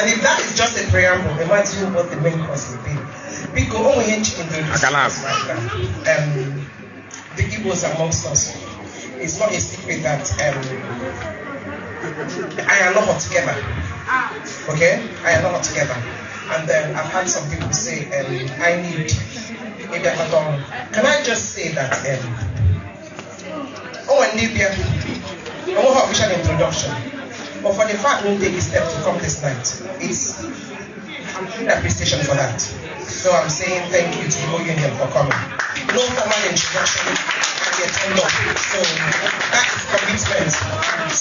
And if that is just a preamble, imagine what the main course will be. Because only introduce the Igbos amongst us. It's not a secret that I am not together. Okay? I am not together. And then I've had some people say, I need maybe I don't. Can I just say that I need a official introduction. But for the fact we take a step to come this night, I'm feeling appreciation for that. So I'm saying thank you to Igbo Union for coming. No formal introduction and yet no. So that is commitment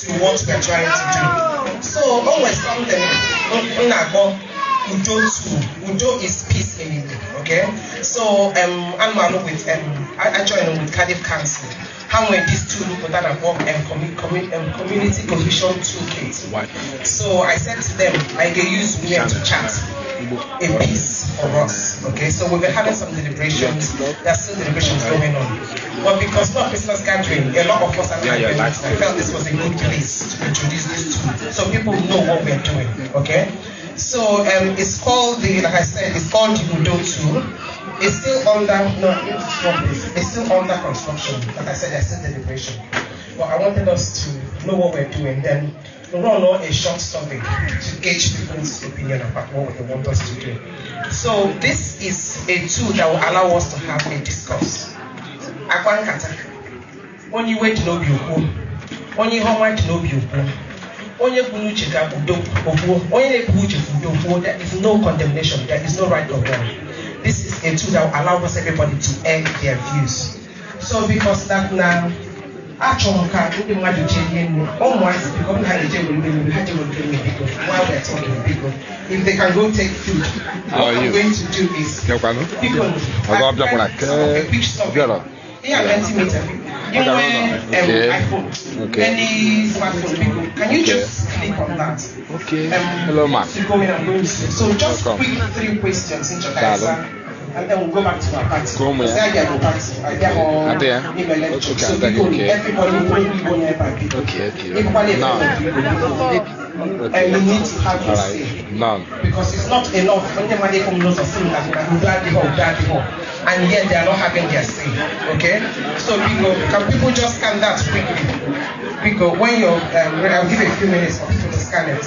to what we're trying to do. So always something in our Udo is peace in Igbo, okay? So I'm along with I joined with Cardiff Council. How when these two people that have worked community cohesion toolkit. So I said to them, I can use women to chat a piece for us. Okay, so we've been having some deliberations. There's still deliberations going on. But because not Christmas gathering, a lot of us are not I felt this was a good place to introduce this to so people know what we're doing. Okay? So it's called like I said, it's called the Udo tool. It's still under it's still under construction. Like I said, there's still deliberation. But I wanted us to know what we're doing. Then we'll run a short survey to gauge people's opinion about what they want us to do. So this is a tool that will allow us to have a discourse. Only way to know you only how much know you there is no condemnation, there is no right or wrong. This is a tool that will allow us everybody to air their views. So because that now while we're talking people, if they can go take food, what I'm going to do is a quick stop. Here are Mentimeter. iPhone. Okay. Any smartphone people. Can you just click on that? Okay. Hello, ma'am. So just quick 3 questions in your answer. And then we'll go back to our party. So everybody and you need to have your say. Because it's not enough when the money comes out of food and yet they are not having their say. Okay? So can people just scan that quickly? Because when you're I'll give a few minutes for people to scan it.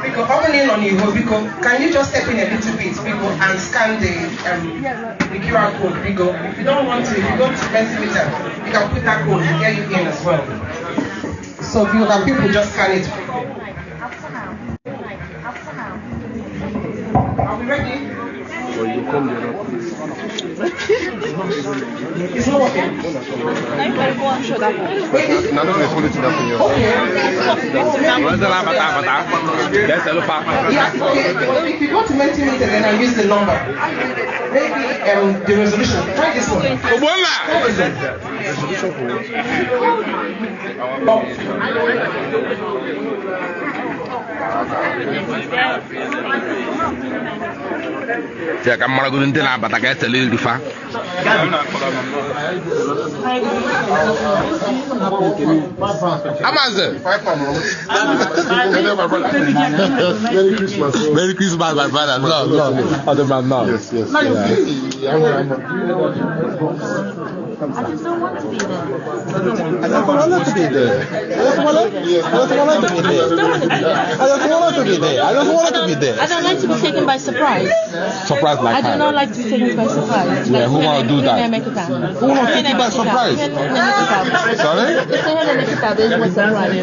Because can you just step in a little bit and scan the QR code? Because if you don't want to, if you go to Mentimeter, you can put that code to get you in as well. So can people just scan it? Are we ready? Well, you come there. It's not working. If you go to Mentimeter, then I'll use the number. Maybe the resolution. Try this one. Ya kamara gudun tana bata kai tsalil difa. Amazon. Merry Christmas. Merry Christmas, my brother. No. Other man now. Yes. I just don't want to be there. I don't want to be there. I don't like to be taken by surprise. Surprise like I do not like to be taken by surprise. Yeah, who want to do that? Who want to take it by surprise? Sorry? There's no surprise.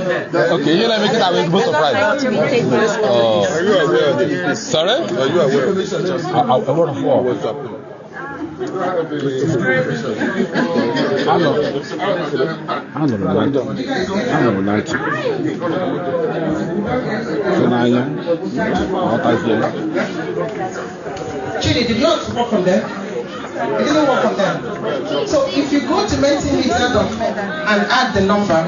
Okay, you like make it away with surprise. I like to be taken by surprise. Are you aware of this? Sorry? Are you aware of this? Aware of what? What's happening? Chile, did you not work from there? It didn't work from there. So if you go to Mentimeter and add the number,